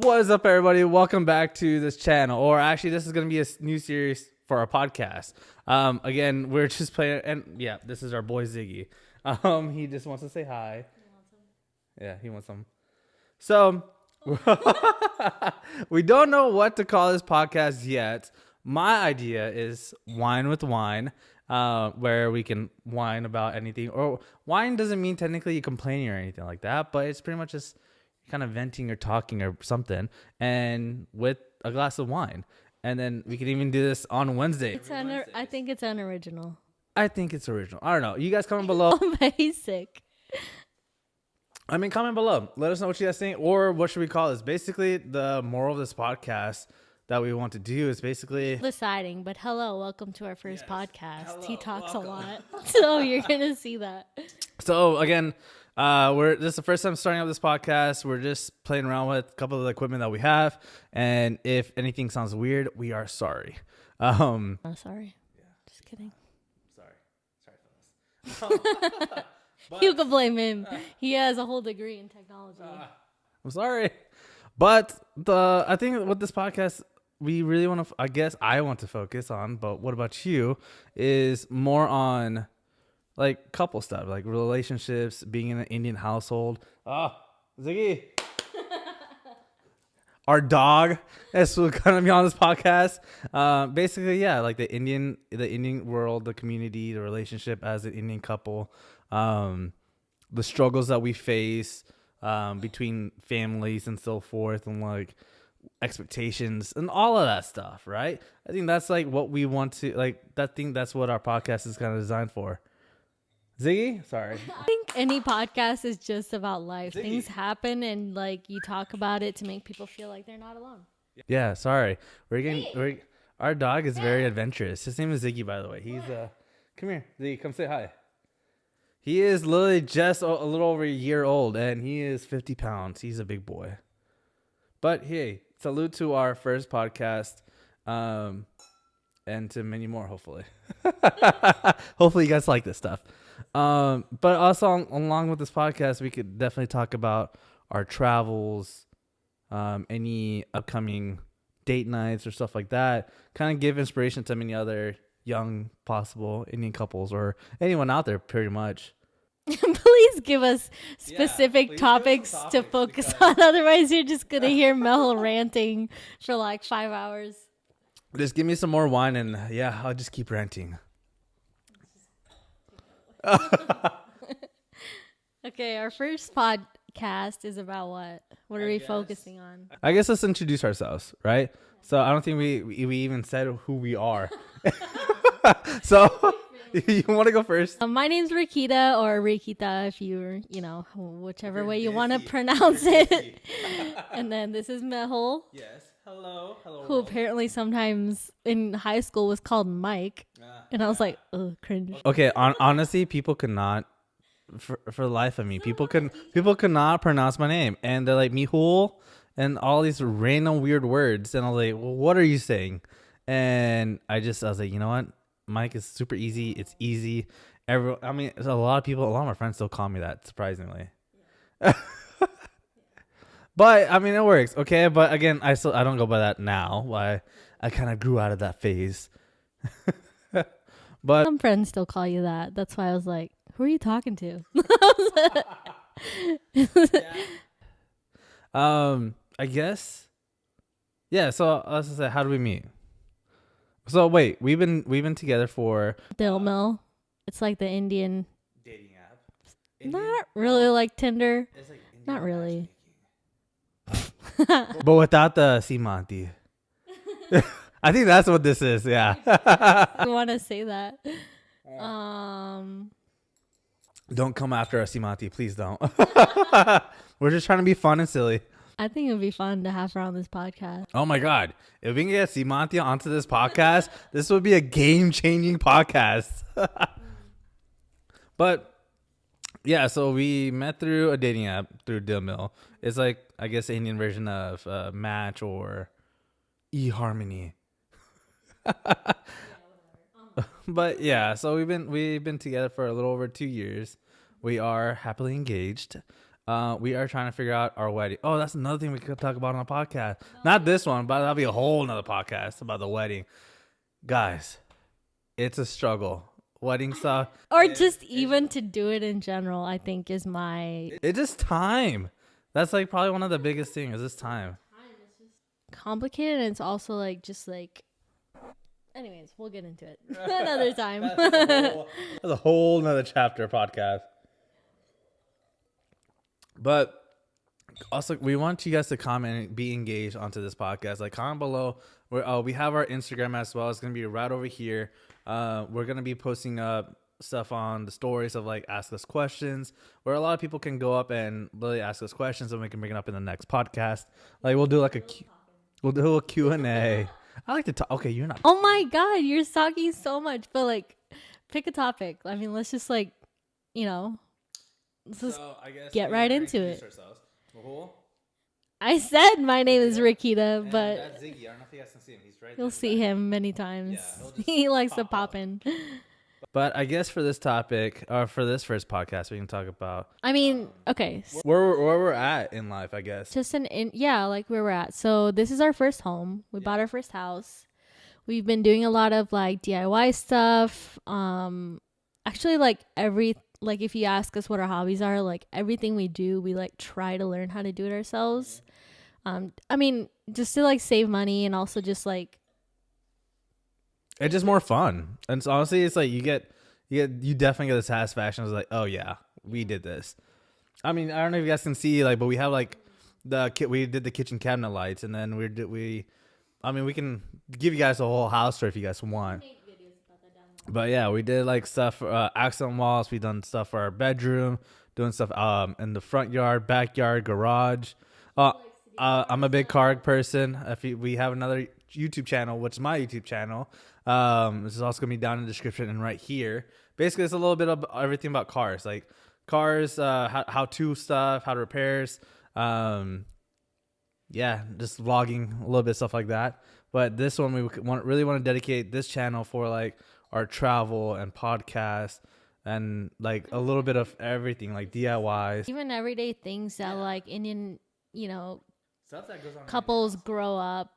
What is up, everybody? Welcome back to this channel. Or actually, this is going to be a new series for our podcast. Again, we're just playing, and yeah, this is our boy Ziggy. He just wants to say hi. Yeah, he wants some. So, we don't know what to call this podcast yet. My idea is Whine with Whine, where we can whine about anything. Or whine doesn't mean technically you complaining or anything like that, but it's pretty much just kind of venting or talking or something, and with a glass of wine. And then we can even do this on Wednesday. I think it's unoriginal. I think it's original. I don't know. You guys comment below. Basic. I mean, comment below. Let us know what you guys think, or what should we call this? Basically, the moral of this podcast that we want to do is basically Deciding, but hello, welcome to our first podcast. Hello, he talks welcome. a lot, so you're gonna see that. So again, this is the first time starting up this podcast. We're just playing around with a couple of the equipment that we have, and if anything sounds weird, we are sorry. Oh, sorry. Yeah. Just kidding. Sorry, fellas. You can blame him. He has a whole degree in technology. I'm sorry, but I think with this podcast, we really want to. I guess I want to focus on. But what about you? Is more on like couple stuff, like relationships, being in an Indian household. Ziggy. Our dog is going to be on this podcast. Basically, yeah, like the Indian world, the community, the relationship as an Indian couple, the struggles that we face between families and so forth, and like expectations and all of that stuff, right? I think that's like what we want to like. That's what our podcast is kind of designed for. Ziggy, sorry. I think any podcast is just about life. Ziggy. Things happen, and like you talk about it to make people feel like they're not alone. Yeah, sorry. Our dog is very adventurous. His name is Ziggy, by the way. He's come here, Ziggy, come say hi. He is literally just a little over a year old, and he is 50 pounds. He's a big boy. But hey, salute to our first podcast, and to many more, hopefully. Hopefully you guys like this stuff. But also along with this podcast, we could definitely talk about our travels, any upcoming date nights or stuff like that. Kind of give inspiration to many other young possible Indian couples or anyone out there, pretty much. Please give us specific topics to focus on. Otherwise, you're just going to hear Mehul ranting for like 5 hours. Just give me some more wine and yeah, I'll just keep ranting. Okay, our first podcast is about what? What are we focusing on? I guess let's introduce ourselves, right? So I don't think we even said who we are. So you want to go first? My name's Rikita, or Rikita if you're, whichever way you want to pronounce it. And then this is Mehul. Yes. Hello. Who apparently sometimes in high school was called Mike. And I was like, ugh, cringe. Okay, honestly, people could not, for the life of me, people could not pronounce my name. And they're like, Mehul, and all these random weird words. And I was like, well, what are you saying? And I was like, you know what? Mike is super easy. It's easy. A lot of my friends still call me that, surprisingly. Yeah. But I mean, it works. Okay. But again, I don't go by that now. Why I kind of grew out of that phase. But some friends still call you that. That's why I was like, who are you talking to? I guess. Yeah. So let's say, how do we meet? So wait, we've been together for Dill Mill. It's like the Indian dating app. Not really like Tinder. It's like not really. But without the Simanti. I think that's what this is. Yeah. You want to say that? Don't come after us, Simanti. Please don't. We're just trying to be fun and silly. I think it would be fun to have her on this podcast. Oh my God. If we can get Simanti onto this podcast, this would be a game-changing podcast. But yeah, so we met through a dating app through Dill Mill. It's like, I guess, the Indian version of Match or eHarmony. But yeah, so we've been together for a little over 2 years. We are happily engaged. We are trying to figure out our wedding. Oh, that's another thing we could talk about on a podcast. Not this one, but that'll be a whole nother podcast about the wedding. Guys, it's a struggle. Wedding stuff. Or just even to do it in general, I think is my... It's just time. That's like probably one of the biggest things is this time. Complicated, and it's also like just like... Anyways, we'll get into it another time. That's a whole nother chapter podcast. But also, we want you guys to comment and be engaged onto this podcast. Like, comment below. We have our Instagram as well. It's going to be right over here. We're going to be posting up stuff on the stories of like ask us questions, where a lot of people can go up and really ask us questions, and we can bring it up in the next podcast. Like, we'll do like we'll do a Q&A. I like to talk. Okay, you're not. Oh my God, you're talking so much. But like, pick a topic. I mean, let's just like, let's just I guess get right into it. Mehul? I said my name is Rikita, And but that's Ziggi. I don't know if you guys can see him. He's right there. you'll see him many times. Yeah, he'll just He likes to pop pop up. in. But I guess for this topic, or for this first podcast, we can talk about I mean, okay, where we're at in life, I guess. just like where we're at. So this is our first home. We bought our first house. We've been doing a lot of like DIY stuff. Actually, like if you ask us what our hobbies are, like everything we do, we like try to learn how to do it ourselves. I mean, just to like save money, and also just like It's just more fun. And so honestly, it's like you definitely get the satisfaction. It's like, oh yeah, we did this. I mean, I don't know if you guys can see, like, but we have like we did the kitchen cabinet lights, and then we can give you guys a whole house tour if you guys want. But yeah, we did like stuff for accent walls. We done stuff for our bedroom, doing stuff in the front yard, backyard, garage. I'm a big car person. We have another YouTube channel, which is my YouTube channel. This is also gonna be down in the description and right here. Basically, it's a little bit of everything about cars, like cars, how to stuff, how to repairs. Yeah, just vlogging a little bit of stuff like that. But this one, we really want to dedicate this channel for like our travel and podcast and like a little bit of everything, like DIYs, even everyday things that like Indian, stuff that goes on. couples grow up,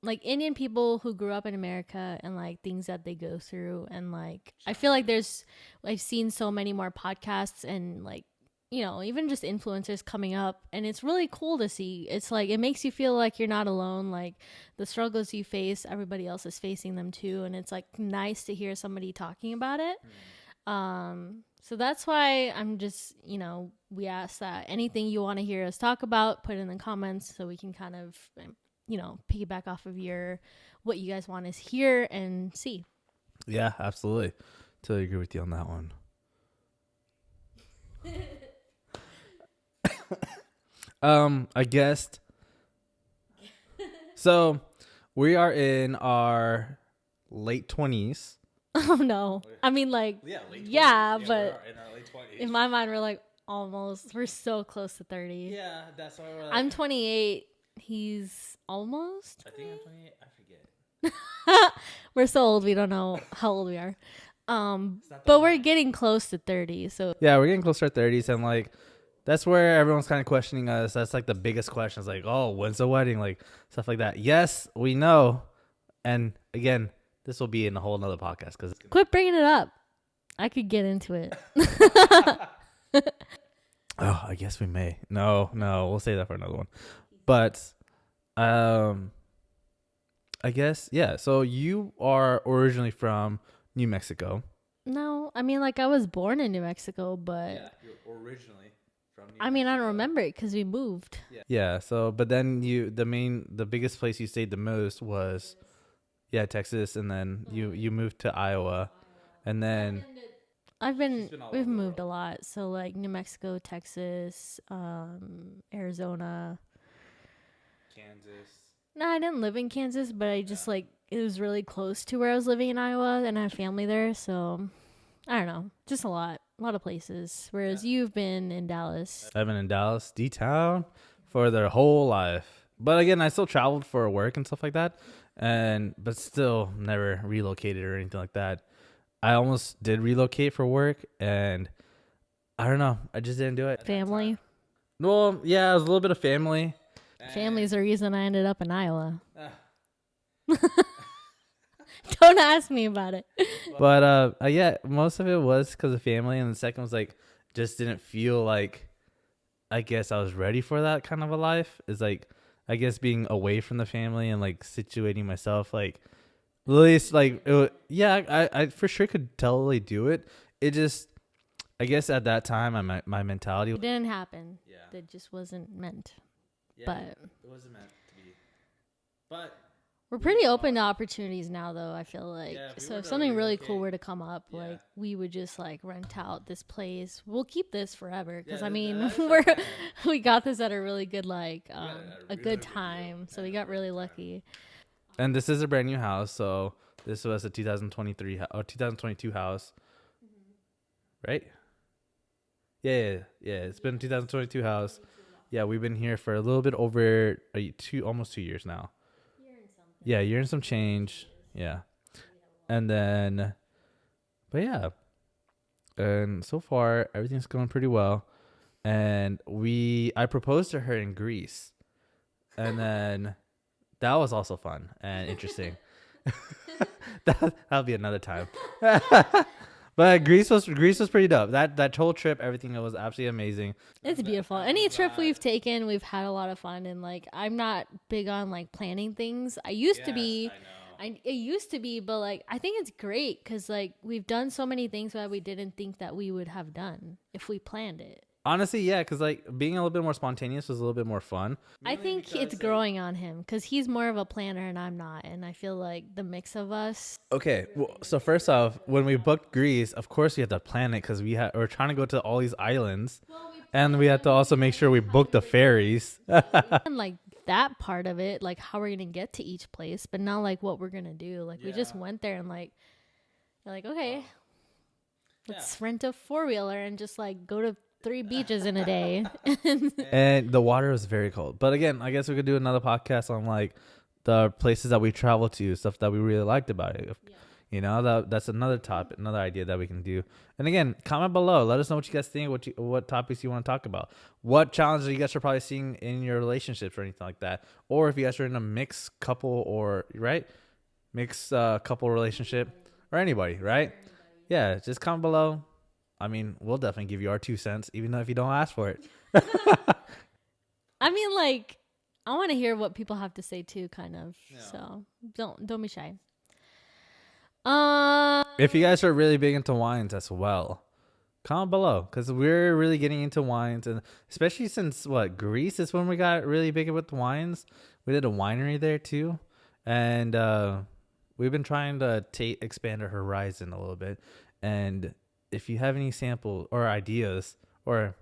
like Indian people who grew up in America, and like things that they go through. And like, I feel like I've seen so many more podcasts and like, even just influencers coming up, and it's really cool to see. It's like, it makes you feel like you're not alone. Like the struggles you face, everybody else is facing them too. And it's like nice to hear somebody talking about it. So that's why I'm just, we ask that anything you want to hear us talk about, put it in the comments so we can kind of, piggyback off of what you guys want to hear and see. Yeah, absolutely. Totally agree with you on that one. I guess. So we are in our late 20s. Oh no. I mean, like, late 20s. Yeah, but we're in our late 20s. in my mind, we're like we're so close to 30. Yeah, that's why we're like, I'm 28. He's almost. I think I'm 28. I forget. We're so old, we don't know how old we are. But we're getting close to 30. So Yeah, we're getting close to our 30s, and like that's where everyone's kind of questioning us. That's like the biggest question. Is like, oh, when's the wedding? Like stuff like that. Yes, we know. And again, this will be in a whole nother podcast because quit bringing it up. I could get into it. oh, I guess we may. No, we'll save that for another one. But, I guess So you are originally from New Mexico. No, I mean, like, I was born in New Mexico, but Yeah, you're originally from New I mean, I don't remember it because we moved. Yeah. So, but then the biggest place you stayed the most was, Texas, and then you moved to Iowa, and then We've moved a lot. So like New Mexico, Texas, Arizona. Kansas. No, I didn't live in Kansas, but I just like, it was really close to where I was living in Iowa, and I have family there. So I don't know, just a lot of places. Whereas you've been in Dallas. I've been in Dallas, D-Town, for their whole life. But again, I still traveled for work and stuff like that, but still never relocated or anything like that. I almost did relocate for work, and I don't know, I just didn't do it. Family. Well, yeah, it was a little bit of family. Family's the reason I ended up in Iowa. Don't ask me about it. But yeah, most of it was because of family, and the second was like just didn't feel like I guess I was ready for that kind of a life. Is like I guess being away from the family and like situating myself like at least like yeah, I for sure could totally do it. It just I guess at that time my mentality It didn't happen. Yeah. It just wasn't meant. yeah, But it wasn't meant to be. But we're pretty open to opportunities now, though, I feel like. Yeah, if we So were if to something really cool relocate- were to come up, Yeah. like, we would just, like, rent out this place. We'll keep this forever. Because, Yeah, I mean, that's we're okay. we got this at a really good, like, got it at a a really good good deal. time. So Yeah, we got really good time. lucky. And this is a brand new house, so this was a 2023 or 2022 house, right? Yeah. It's been a 2022 house. Yeah, we've been here for a little bit over almost 2 years now. Yeah, year and some change. Yeah, and then, but yeah, and so far everything's going pretty well. And I proposed to her in Greece, and then that was also fun and interesting. That'll be another time. But Greece was pretty dope. That whole trip, everything was absolutely amazing. It's beautiful. Any trip we've taken, we've had a lot of fun. And, like, I'm not big on, like, planning things. I used to be. It used to be, but, like, I think it's great because, like, we've done so many things that we didn't think that we would have done if we planned it. Honestly, yeah, because like being a little bit more spontaneous was a little bit more fun. I think it's growing on him because he's more of a planner and I'm not. And I feel like the mix of us. Okay, well, so first off, when we booked Greece, of course we had to plan it because we're trying to go to all these islands, and we had to also make sure we booked the ferries. And, like, that part of it, like, how we're going to get to each place, but not, like, what we're going to do. Like, we just went there and, like, you're like, okay, let's rent a 4-wheeler and just, like, go to 3 beaches in a day. And the water was very cold. But again, I guess we could do another podcast on like the places that we traveled to, stuff that we really liked about it. You know, that's another topic, another idea that we can do. And again, comment below. Let us know what you guys think, what topics you want to talk about. What challenges you guys are probably seeing in your relationships or anything like that. Or if you guys are in a mixed couple or, right? Mixed couple relationship or anybody, right? Yeah, just comment below. I mean, we'll definitely give you our 2 cents, even though if you don't ask for it. I mean, like, I want to hear what people have to say too, kind of. Yeah. So don't be shy. If you guys are really big into wines as well, comment below because we're really getting into wines, and especially since Greece is when we got really big with wines. We did a winery there too, and we've been trying to expand our horizon a little bit. And if you have any sample or ideas or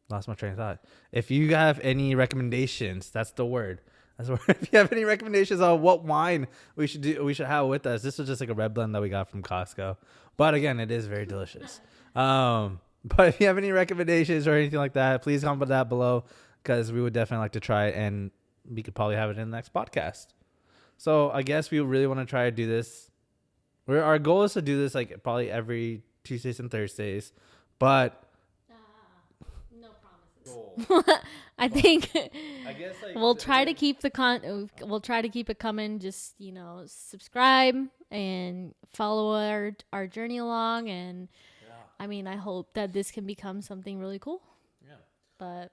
lost my train of thought. If you have any recommendations, that's the word. If you have any recommendations on what wine we should have with us. This was just like a red blend that we got from Costco. But again, it is very delicious. But if you have any recommendations or anything like that, please comment that below because we would definitely like to try it and we could probably have it in the next podcast. So I guess we really want to try to do this. Our goal is to do this like probably every Tuesdays and Thursdays, but no promises. I think I guess like we'll try to keep we'll try to keep it coming. Just, subscribe and follow our journey along. And I mean, I hope that this can become something really cool. Yeah. But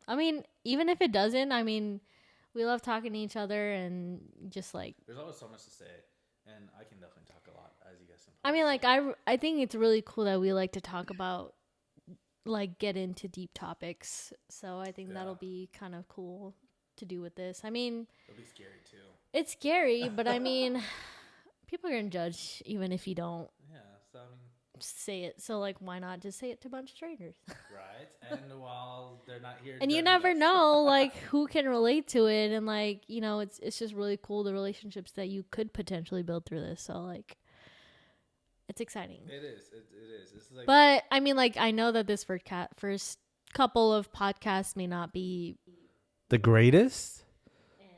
I mean, even if it doesn't, I mean, we love talking to each other and just like. There's always so much to say, and I can definitely talk a lot, as you guys can. I mean, like I think it's really cool that we like to talk about, like, get into deep topics. So I think that'll be kind of cool to do with this. I mean, it'll be scary too. It's scary, but I mean, people are gonna judge even if you don't. Yeah, so I mean, say it. So, like, why not just say it to a bunch of strangers? Right, and while they're not here, and you never know, like, who can relate to it, and like, it's just really cool the relationships that you could potentially build through this. So, like, it's exciting. It is. It is. It's like, but I mean, like, I know that this first couple of podcasts may not be the greatest.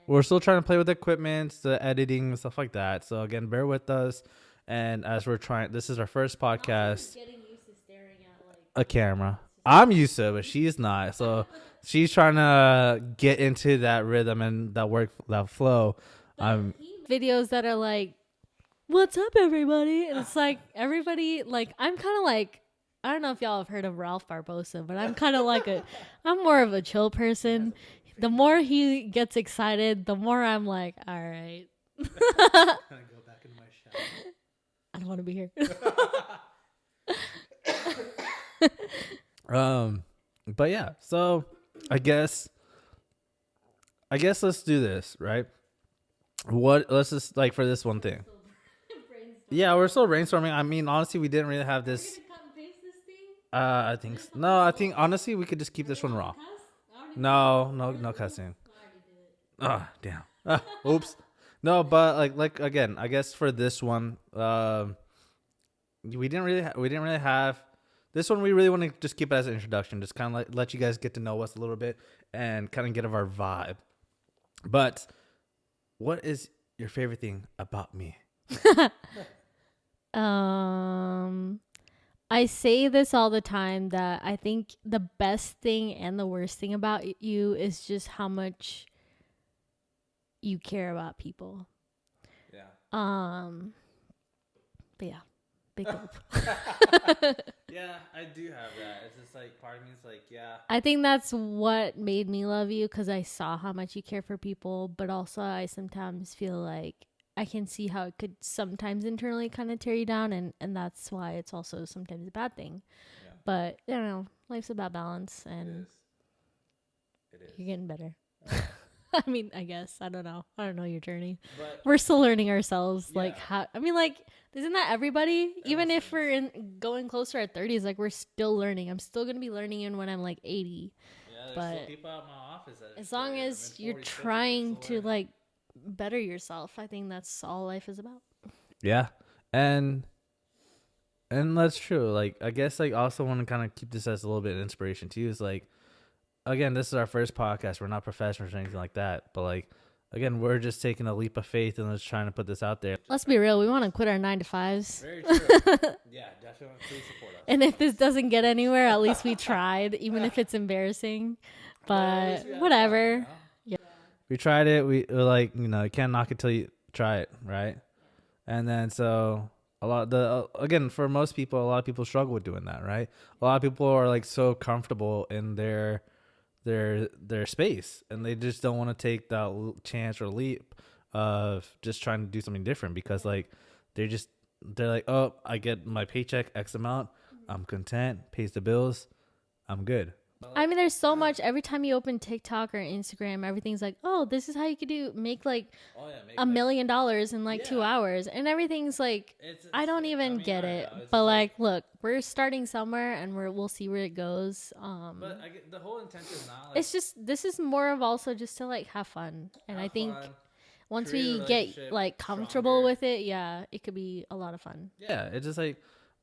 We're still trying to play with equipment, the editing, and stuff like that. So again, bear with us. And as we're trying, this is our first podcast. Getting used to staring at, like, a camera. I'm used to it, but she's not. So she's trying to get into that rhythm and that flow. Videos that are like, "What's up, everybody?" And it's like everybody, like I'm kind of like, I don't know if y'all have heard of Ralph Barbosa, but I'm kind of like I'm more of a chill person. The more he gets excited, the more I'm like, all right. Can I go back in my shower? I don't want to be here. But yeah, so I guess let's do this, right? Let's just like for this one thing. Yeah, we're still brainstorming. I mean, honestly, we didn't really have this. I think no. I think honestly, we could just keep this one raw. No cussing. Oh, damn. Oops. No, but like again, I guess for this one, we didn't really have this one. We really want to just keep it as an introduction, just kind of like let you guys get to know us a little bit and kind of get of our vibe. But what is your favorite thing about me? I say this all the time that I think the best thing and the worst thing about you is just how much you care about people. Yeah. But yeah, big gulp. Yeah, I do have that. It's just like part of me is like, yeah. I think that's what made me love you, because I saw how much you care for people, but also I sometimes feel like I can see how it could sometimes internally kind of tear you down, and that's why it's also sometimes a bad thing. Yeah. But I don't know, life's about balance, and it is. You're getting better. I mean, I guess I don't know your journey. But we're still learning ourselves. Yeah. Like how? I mean, like isn't that everybody? Even if we're going close to our 30s, like we're still learning. I'm still gonna be learning even when I'm like 80. Yeah, there's still people out in my office that as long as you're trying to like better yourself, I think that's all life is about. Yeah, and that's true. Like I guess like also want to kind of keep this as a little bit of inspiration too. Is like again, this is our first podcast. We're not professionals or anything like that, but like again, we're just taking a leap of faith and just trying to put this out there. Let's be real. We want to quit our 9-to-5s. Very true. Yeah, definitely. Please support us. And if this doesn't get anywhere, at least we tried, even if it's embarrassing. But whatever. Fun, yeah. We tried it. We like, you can't knock it till you try it, right? And then so again, for most people, a lot of people struggle with doing that, right? A lot of people are like so comfortable in their space, and they just don't want to take that chance or leap of just trying to do something different, because like they're like, oh, I get my paycheck X amount, I'm content, pays the bills, I'm good. I mean, there's so much. Every time you open TikTok or Instagram, everything's like, oh, this is how you could make like $1 million in like 2 hours, and everything's like, I don't even get it. But like, look, we're starting somewhere, and we'll see where it goes. But the whole intent is not. It's just this is more of also just to like have fun, and I think once we get like comfortable with it, yeah, it could be a lot of fun. Yeah, it's just like,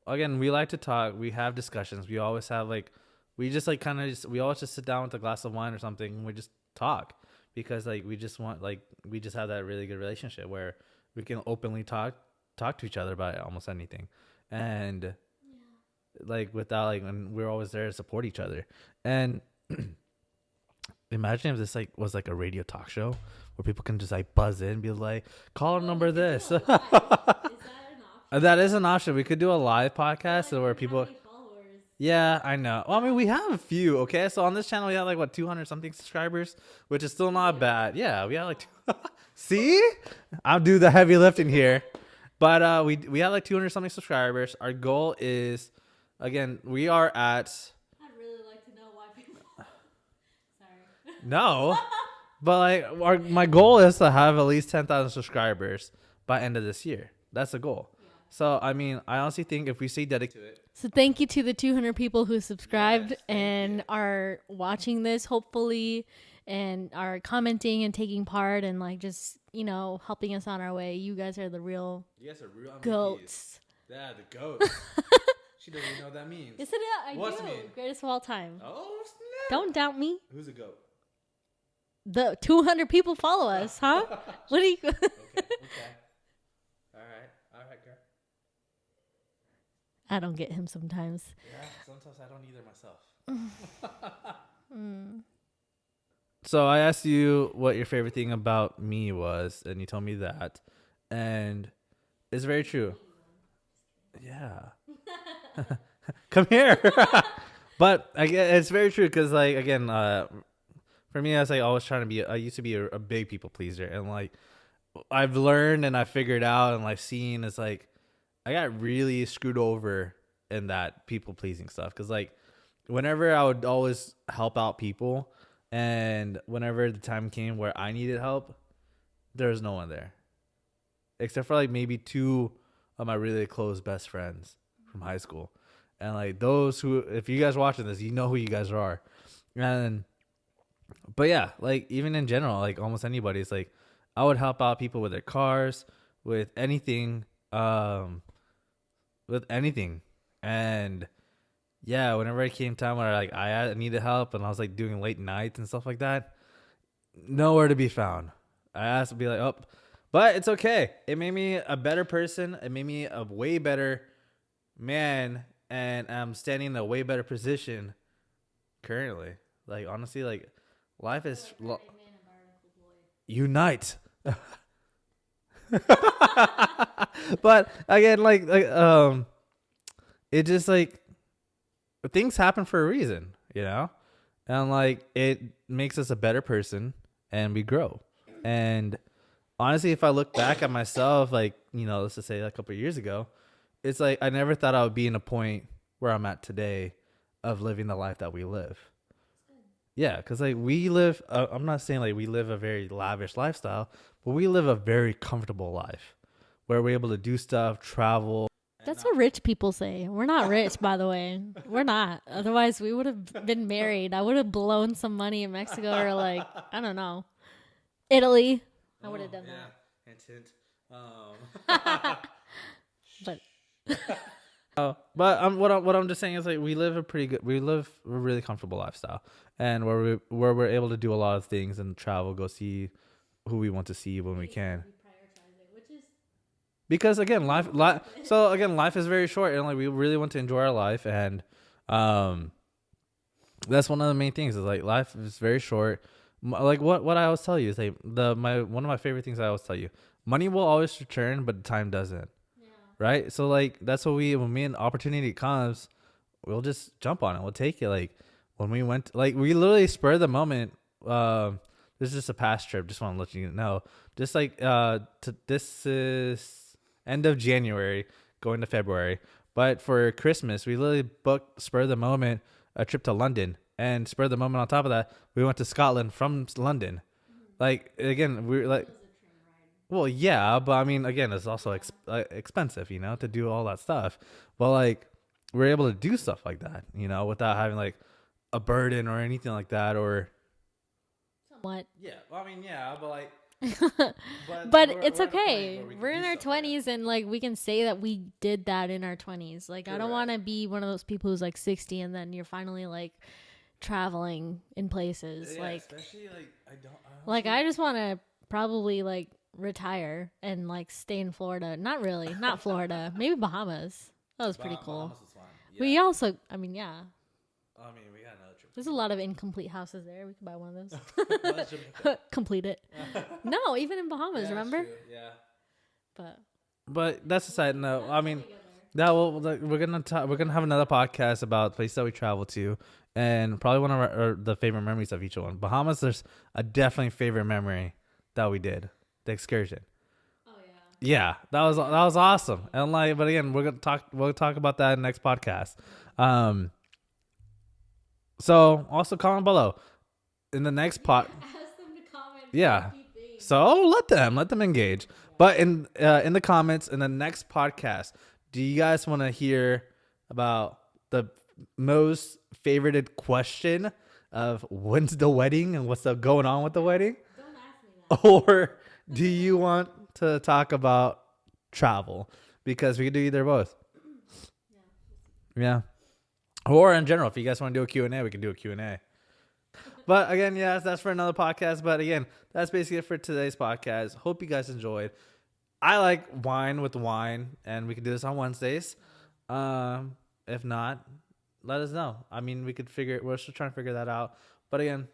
again, we like to talk. We have discussions. We always have like. We just like we always just sit down with a glass of wine or something, and we just talk, because like we just have that really good relationship where we can openly talk to each other about almost anything, and like without like, and we're always there to support each other. And imagine if this like was like a radio talk show where people can just like buzz in and be like, call number this. Is that an option? That is an option. We could do a live podcast where people. Yeah, I know. Well, I mean, we have a few, okay? So on this channel, we have like, 200 something subscribers, which is still not bad. Yeah, we have like, see? I'll do the heavy lifting here. But we have like 200 something subscribers. Our goal is, again, we are at. I'd really like to know why people. Sorry. No. But like, my goal is to have at least 10,000 subscribers by end of this year. That's the goal. So, I mean, I honestly think if we stay dedicated to it. So thank you to the 200 people who subscribed and are watching this, hopefully, and are commenting and taking part and like just, helping us on our way. You guys are the real goats. Yeah, the goats. She doesn't even know what that means. Yes, I What's do. It mean? Greatest of all time. Oh, snap. Don't doubt me. Who's a goat? The 200 people follow us, huh? What do you... Okay. All right, girl. I don't get him sometimes. Yeah, sometimes I don't either myself. So I asked you what your favorite thing about me was, and you told me that, and it's very true. Yeah, come here. But it's very true because, like, again, for me, I was like always trying to be. I used to be a big people pleaser, and like I've learned and I figured out and like seen is like I got really screwed over in that people pleasing stuff because like whenever I would always help out people, and whenever the time came where I needed help, there was no one there except for like maybe two of my really close best friends from high school, and like those who, if you guys watching this, you know who you guys are, and but yeah, like even in general, like almost anybody, it's like I would help out people with their cars, with anything, with anything, and yeah, whenever it came time where like I needed help and I was like doing late nights and stuff like that, nowhere to be found. I asked to be like, oh, but it's okay. It made me a better person. It made me a way better man, and I'm standing in a way better position currently. Like honestly, like life is unite. But again, it just like things happen for a reason, you know, and like it makes us a better person, and we grow. And honestly, if I look back at myself, like, you know, let's just say a couple of years ago, it's like I never thought I would be in a point where I'm at today of living the life that we live. Yeah, because like we live, I'm not saying like we live a very lavish lifestyle, but we live a very comfortable life where we're able to do stuff, travel. That's what rich people say. We're not rich, by the way. We're not. Otherwise, we would have been married. I would have blown some money in Mexico or like, I don't know, Italy. I would have done that. Hint, But but what I'm just saying is like we live a really comfortable lifestyle, and where we're able to do a lot of things and travel, go see who we want to see when we can. Because again, life is very short, and like we really want to enjoy our life, and that's one of the main things is like life is very short. Like what I always tell you is like one of my favorite things I always tell you: money will always return, but time doesn't. Right? So like that's what when an opportunity comes, we'll just jump on it. We'll take it. Like when we went, like we literally spur of the moment. This is just a past trip. Just want to let you know. Just like this is end of January, going to February. But for Christmas, we literally booked spur of the moment a trip to London, and spur of the moment on top of that, we went to Scotland from London. Like again, we're like. Well, yeah, but I mean, again, it's also expensive, you know, to do all that stuff. But like, we're able to do stuff like that, you know, without having like a burden or anything like that, or somewhat. Yeah, well, I mean, yeah, but like, but it's okay. We're in our 20s, and like we can say that we did that in our 20s. Like, correct. I don't want to be one of those people who's like 60 and then you're finally like traveling in places. Yeah, like, especially like I just want to probably like retire and like stay in Florida. Not really, not Florida. Maybe Bahamas. That was pretty cool. Bahamas was fun. Yeah. We also, I mean, yeah. I mean, we got another trip. There's a lot of incomplete houses there. We could buy one of those. Complete it. No, even in Bahamas, remember? True. Yeah. But that's a side note. I mean, we're gonna have another podcast about places that we travel to, and probably one of the favorite memories of each one. Bahamas, there's a definitely favorite memory that we did. The excursion. Oh yeah. Yeah, that was awesome. And like, but again, we'll talk about that in the next podcast. So also comment below in the next Ask them to comment. Yeah. So let them engage. But in the comments in the next podcast, do you guys want to hear about the most favorited question of when's the wedding and what's going on with the wedding? Don't ask me that. Or do you want to talk about travel? Because we could do either or both. Yeah. Or in general, if you guys want to do a Q&A, we can do a Q&A. But again, yes, that's for another podcast. But again, that's basically it for today's podcast. Hope you guys enjoyed. I like wine with wine, and we can do this on Wednesdays. If not, let us know. I mean, we could figure. We're still trying to figure that out. But again,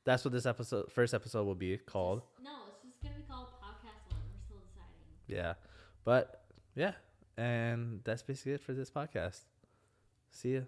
that's what this first episode, will be called. No, it's just gonna be called Podcast One. We're still deciding. Yeah, but yeah, and that's basically it for this podcast. See ya.